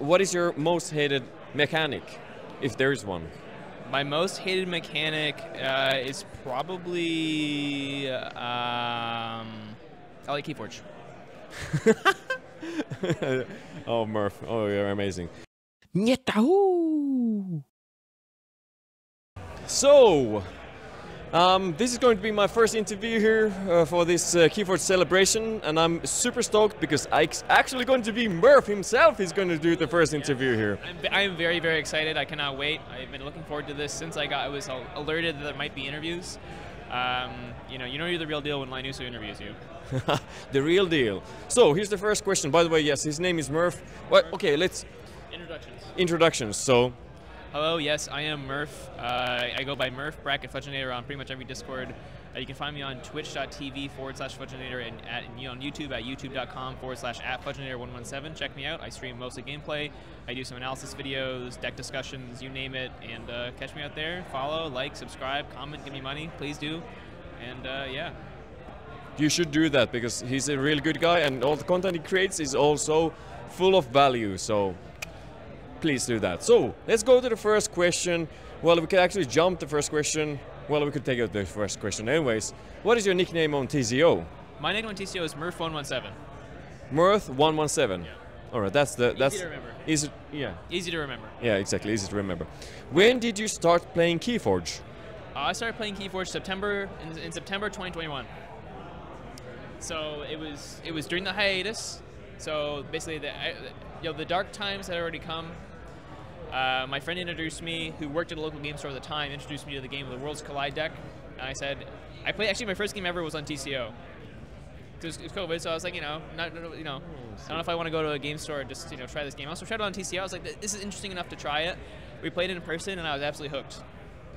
what is your most hated mechanic, if there is one? My most hated mechanic is probably I like KeyForge. Oh, Murph. Oh, you're amazing. So, this is going to be my first interview here for this KeyForge celebration, and I'm super stoked because actually going to be Murph himself. He's going to do the first interview here. I'm very, very excited. I cannot wait. I've been looking forward to this since I was alerted that there might be interviews. You know you're the real deal when Lainusu interviews you. The real deal. So here's the first question. By the way, yes, his name is Murph. What? Okay, let's. Introductions. So. Hello, yes, I am Murph. I go by Murph _Fudgeinator on pretty much every Discord. You can find me on twitch.tv/Fudgeinator and on YouTube at youtube.com/@Fudgeinator117. Check me out. I stream mostly gameplay. I do some analysis videos, deck discussions, you name it, and catch me out there. Follow, like, subscribe, comment, give me money, please do. And yeah. You should do that because he's a really good guy, and all the content he creates is also full of value. So. Please do that. So, let's go to the first question. Well, we could actually jump the first question. Well, we could take out the first question anyways. What is your nickname on TCO? My nickname on TCO is Murph117. Murph117. Yeah. Alright, that's easy to remember. Easy to remember. Yeah, exactly, easy to remember. When did you start playing KeyForge? I started playing KeyForge in September 2021. So it was during the hiatus. So basically the dark times had already come. My friend introduced me, who worked at a local game store at the time, introduced me to the game of the Worlds Collide deck. And I said, actually my first game ever was on TCO. It was COVID, so I was like, I don't know if I want to go to a game store and just, try this game. I also tried it on TCO. I was like, this is interesting enough to try it. We played it in person, and I was absolutely hooked.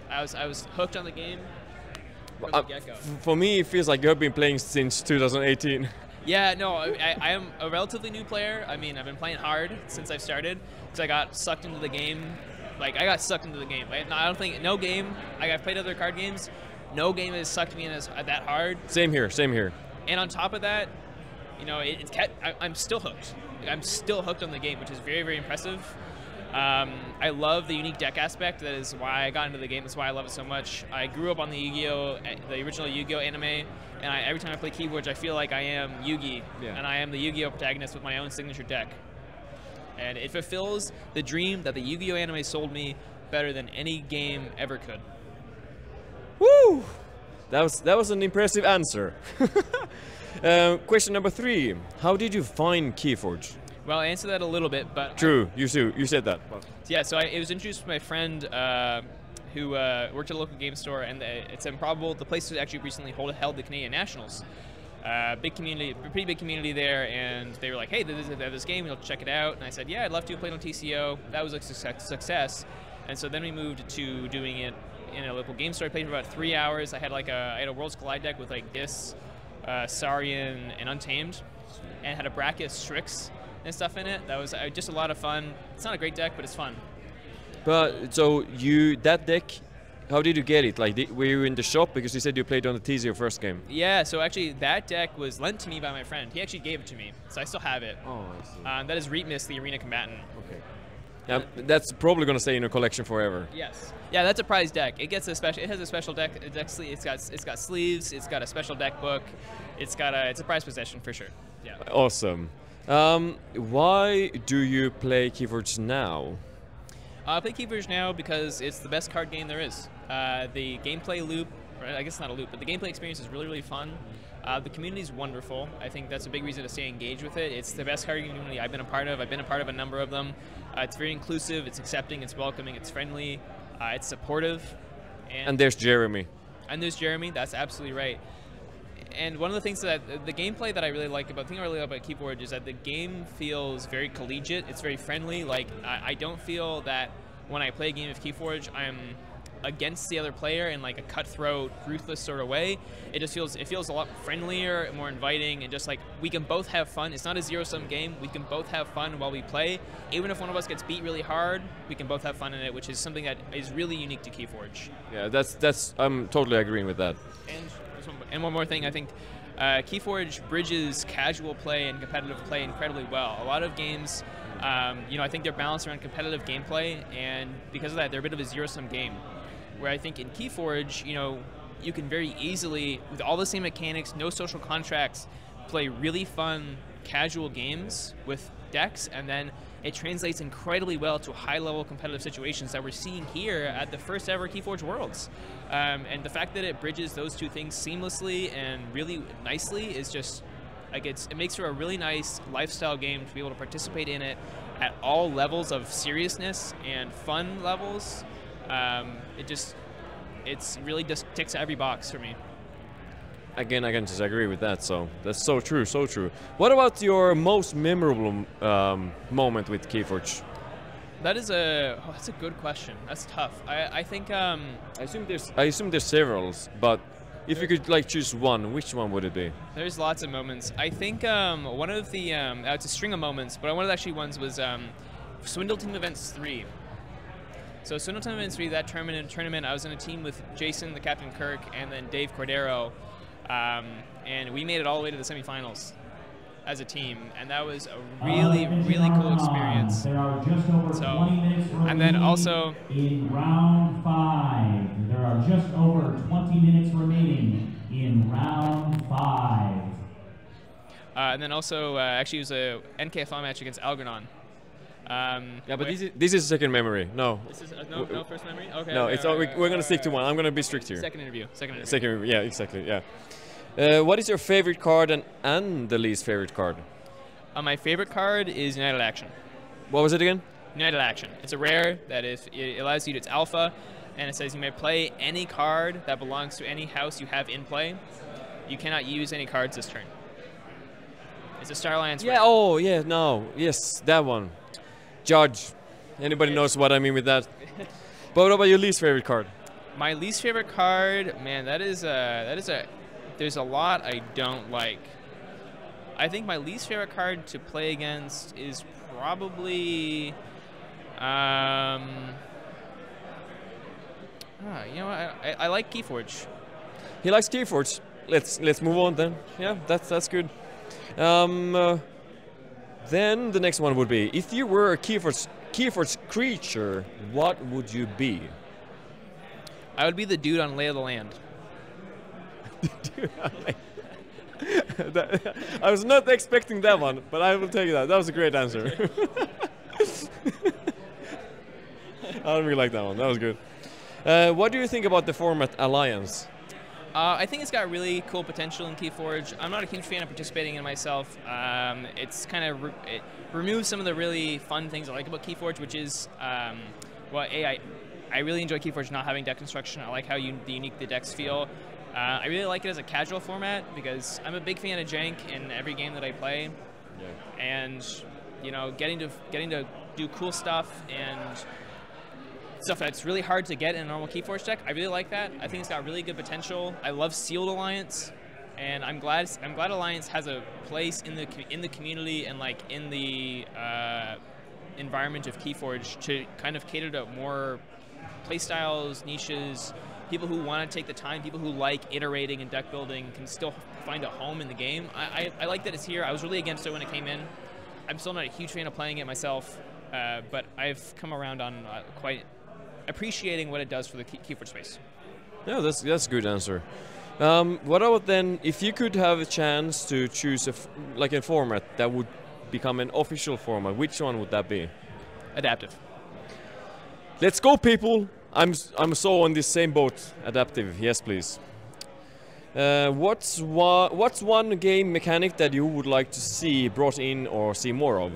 I was hooked on the game from the get-go. For me, it feels like you've been playing since 2018. Yeah, no, I am a relatively new player. I mean, I've been playing hard since I've started, because I got sucked into the game. Like, I got sucked into the game. I don't think, no game, I've played other card games, no game has sucked me in that hard. Same here, same here. And on top of that, I'm still hooked. I'm still hooked on the game, which is very, very impressive. I love the unique deck aspect. That is why I got into the game. That's why I love it so much. I grew up on the Yu-Gi-Oh, the original Yu-Gi-Oh anime, and every time I play KeyForge, I feel like I am Yugi, and I am the Yu-Gi-Oh protagonist with my own signature deck. And it fulfills the dream that the Yu-Gi-Oh anime sold me better than any game ever could. Woo! That was an impressive answer. Question number 3: how did you find KeyForge? Well, I answered that a little bit, but... True, you said that. Yeah, so it was introduced to my friend who worked at a local game store, and it's improbable. The place actually recently held the Canadian Nationals. Big community, pretty big community there, and they were like, hey, there's this game, we'll check it out. And I said, yeah, I'd love to play it on TCO. That was a success. And so then we moved to doing it in a local game store. I played for about 3 hours. I had a Worlds Collide deck with like Dis, Saurian, and Untamed, and had a bracket of Strix and stuff in it. That was just a lot of fun. It's not a great deck, but it's fun. But so that deck, how did you get it? Like, were you in the shop because you said you played on the TCO first game? Yeah, so actually that deck was lent to me by my friend. He actually gave it to me, so I still have it. Oh, I see. That is Reetmis, the Arena Combatant. Okay. Yeah, that's probably gonna stay in your collection forever. Yes. Yeah, that's a prize deck. It gets a special. It has a special deck. It's got sleeves. It's got a special deck book. It's a prized possession for sure. Yeah. Awesome. Why do you play KeyForge now? I play KeyForge now because it's the best card game there is. The gameplay loop, or I guess it's not a loop, but the gameplay experience is really, really fun. The community is wonderful. I think that's a big reason to stay engaged with it. It's the best card game community I've been a part of. I've been a part of a number of them. It's very inclusive, it's accepting, it's welcoming, it's friendly, it's supportive. And there's Jeremy. And there's Jeremy, that's absolutely right. And one of the things that the gameplay that I really like about KeyForge is that the game feels very collegiate. It's very friendly. Like I don't feel that when I play a game of KeyForge, I'm against the other player in like a cutthroat, ruthless sort of way. It feels a lot friendlier, more inviting, and just like we can both have fun. It's not a zero-sum game. We can both have fun while we play. Even if one of us gets beat really hard, we can both have fun in it, which is something that is really unique to KeyForge. Yeah, I'm totally agreeing with that. And one more thing, I think KeyForge bridges casual play and competitive play incredibly well. A lot of games You know, I think they're balanced around competitive gameplay, and because of that, they're a bit of a zero-sum game. Where I think in KeyForge, you know, you can very easily, with all the same mechanics, no social contracts, play really fun, casual games with decks, and then it translates incredibly well to high-level competitive situations that we're seeing here at the first ever KeyForge Worlds. And the fact that it bridges those two things seamlessly and really nicely is just, like, it makes for a really nice lifestyle game to be able to participate in it at all levels of seriousness and fun levels. It's really just ticks every box for me. Again, I can just agree with that. So that's so true, so true. What about your most memorable moment with KeyForge? That's a good question. That's tough. I think I assume there's several, but if you could like choose one, which one would it be? There's lots of moments. I think one of the it's a string of moments, but one of the actually ones was Swindle Team Events 3. So Swindle Team Events 3, that tournament, I was in a team with Jason, the Captain Kirk, and then Dave Cordero. And we made it all the way to the semifinals as a team, and that was a really, really cool experience. There are just over 20 minutes remaining. And then also in round 5, there are just over 20 minutes remaining in round 5. And then also, actually, it was a NKFL match against Algernon. Yeah, but this is second memory. No. This is no first memory. Okay. No, okay, it's we're gonna stick to one. I'm gonna be strict here. Second interview. Second interview. Second interview. Yeah, exactly. Yeah. What is your favorite card and the least favorite card? My favorite card is United Action. What was it again? United Action. It's a rare that if it allows you to, it's alpha, and it says you may play any card that belongs to any house you have in play. You cannot use any cards this turn. It's a Star Alliance. Yeah. rare. Oh, yeah. No. Yes, that one. Judge. Anybody knows what I mean with that? But what about your least favorite card? My least favorite card, man, there's a lot I don't like. I think my least favorite card to play against is probably, you know what, I like KeyForge. He likes KeyForge. Let's move on then. Yeah, that's good. Then the next one would be, if you were a KeyForge creature, what would you be? I would be the dude on Lay of the Land. I was not expecting that one, but I will take that. That was a great answer. I don't really like that one. That was good. What do you think about the format Alliance? I think it's got really cool potential in KeyForge. I'm not a huge fan of participating in it myself. It's kind of it removes some of the really fun things I like about KeyForge, which is, well, I really enjoy KeyForge not having deck construction. I like how unique the decks feel. I really like it as a casual format because I'm a big fan of jank in every game that I play, and you know, getting to do cool stuff and stuff that's really hard to get in a normal KeyForge deck. I really like that. I think it's got really good potential. I love Sealed Alliance, and I'm glad Alliance has a place in the community and like in the environment of KeyForge to kind of cater to more playstyles, niches, people who want to take the time, people who like iterating and deck building can still find a home in the game. I like that it's here. I was really against it when it came in. I'm still not a huge fan of playing it myself, but I've come around on quite appreciating what it does for the KeyForge space. Yeah, that's a good answer. What about then, if you could have a chance to choose a format that would become an official format, which one would that be? Adaptive. Let's go, people! I'm so on this same boat. Adaptive, yes, please. What's one game mechanic that you would like to see brought in or see more of?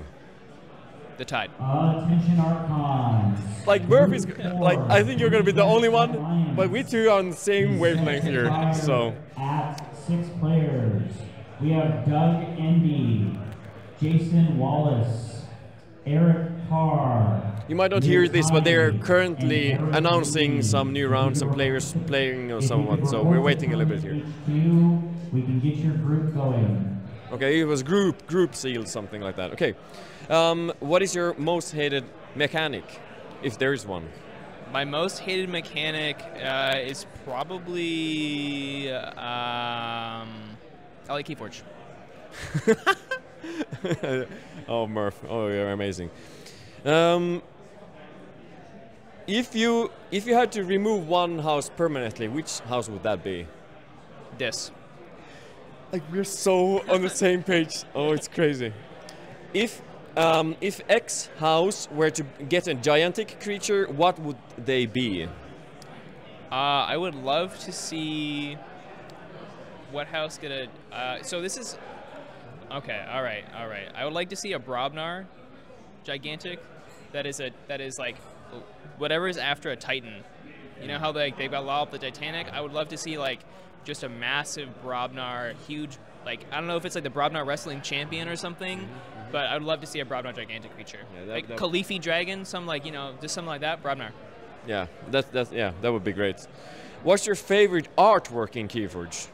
The Tide. Attention Archons. Like Murph is like, I think you're gonna be the only one, but we two are on the same wavelength here. So at 6 players, we have Doug Endy, Jason Wallace, Eric Carr. You might not hear this, but they are currently announcing some new rounds and players playing or someone. So we're waiting a little bit here. We can get your group going. Okay, it was group sealed, something like that. Okay, what is your most hated mechanic, if there is one? My most hated mechanic is probably I like KeyForge. Oh, Murph. Oh, you're amazing. If you had to remove one house permanently, which house would that be? This. Like, we're so on the same page. Oh, it's crazy. If X house were to get a gigantic creature, what would they be? I would love to see what house get a. So this is. Okay. All right. I would like to see a Brobnar, gigantic, that is like whatever is after a Titan. You know how they've got Law up the Titanic. I would love to see like just a massive Brobnar, huge. Like I don't know if it's like the Brobnar wrestling champion or something, but I would love to see a Brobnar gigantic creature, like Khalifi dragon, some like just something like that. Brobnar. Yeah, that would be great. What's your favorite artwork in KeyForge?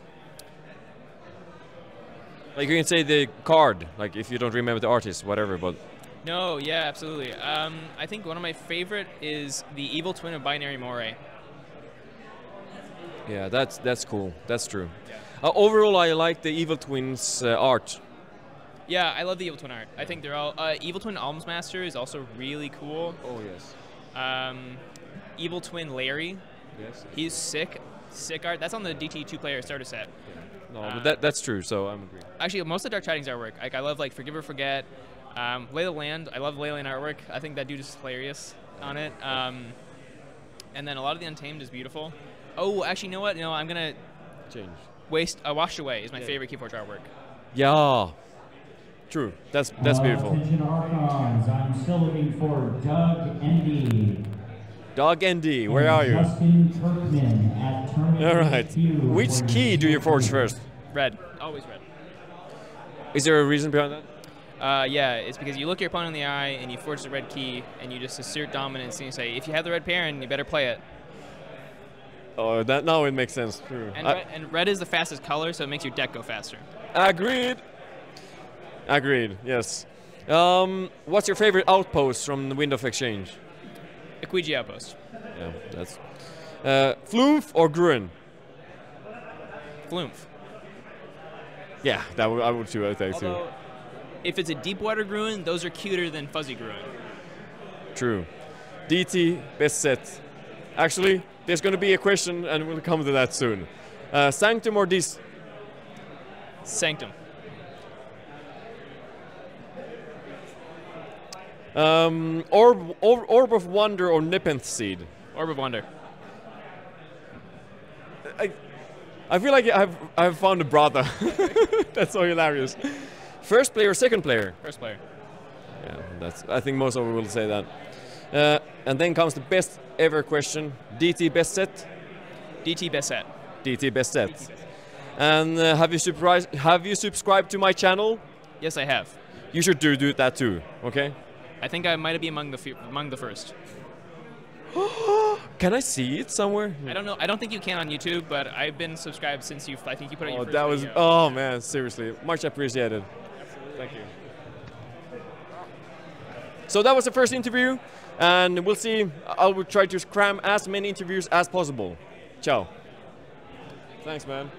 Like you can say the card, like if you don't remember the artist, whatever. But no, yeah, absolutely. I think one of my favorite is the evil twin of Binary Moray. Yeah, that's cool. That's true. Yeah. Overall, I like the evil twins art. Yeah, I love the evil twin art. I think they're all evil twin Almsmaster is also really cool. Oh yes. Evil twin Larry. Yes. He's sick art. That's on the DT 2-player starter set. Yeah. No, but that's true. So I'm agreeing. Actually, most of the Dark Tidings artwork, like I love like Forgive or Forget, Lay the Land. I love Lay the Land artwork. I think that dude is hilarious on it. And then a lot of the Untamed is beautiful. Oh, actually, you know what? No, I'm gonna change. Washed Away is my favorite KeyForge artwork. Yeah. True. That's beautiful. Attention Archons, I'm still looking for Doug Endy. Doug Endy, where are you? Justin Kirkman at Terminator. All right. Which key do you forge first? Red. Always red. Is there a reason behind that? Yeah, it's because you look your opponent in the eye and you forge the red key and you just assert dominance and you say, if you have the red pair, you better play it. Oh, that now it makes sense. True. And red is the fastest color, so it makes your deck go faster. Agreed. Agreed. Yes. What's your favorite outpost from the Wind of Exchange? Equiji Outpost. Yeah, that's. Flumph or Gruen? Flumph. Yeah, I would too. I think too. If it's a Deepwater Gruen, those are cuter than Fuzzy Gruen. True. DT best set. Actually, there's going to be a question, and we'll come to that soon. Sanctum or this? Sanctum. Orb of Wonder or Nepenthe Seed? Orb of Wonder. I feel like I've found a brother. That's so hilarious. First player, second player? First player. Yeah, I think most of you will say that. And then comes the best ever question. DT best set? DT best set. DT best set. DT best set. And have you subscribed to my channel? Yes, I have. You should do that too, okay? I think I might be among the first. Can I see it somewhere? I don't know. I don't think you can on YouTube, but I've been subscribed since I think you put it on your first that was video. Oh man, seriously, much appreciated. Absolutely. Thank you. So that was the first interview, and we'll see. I will try to cram as many interviews as possible. Ciao. Thanks, man.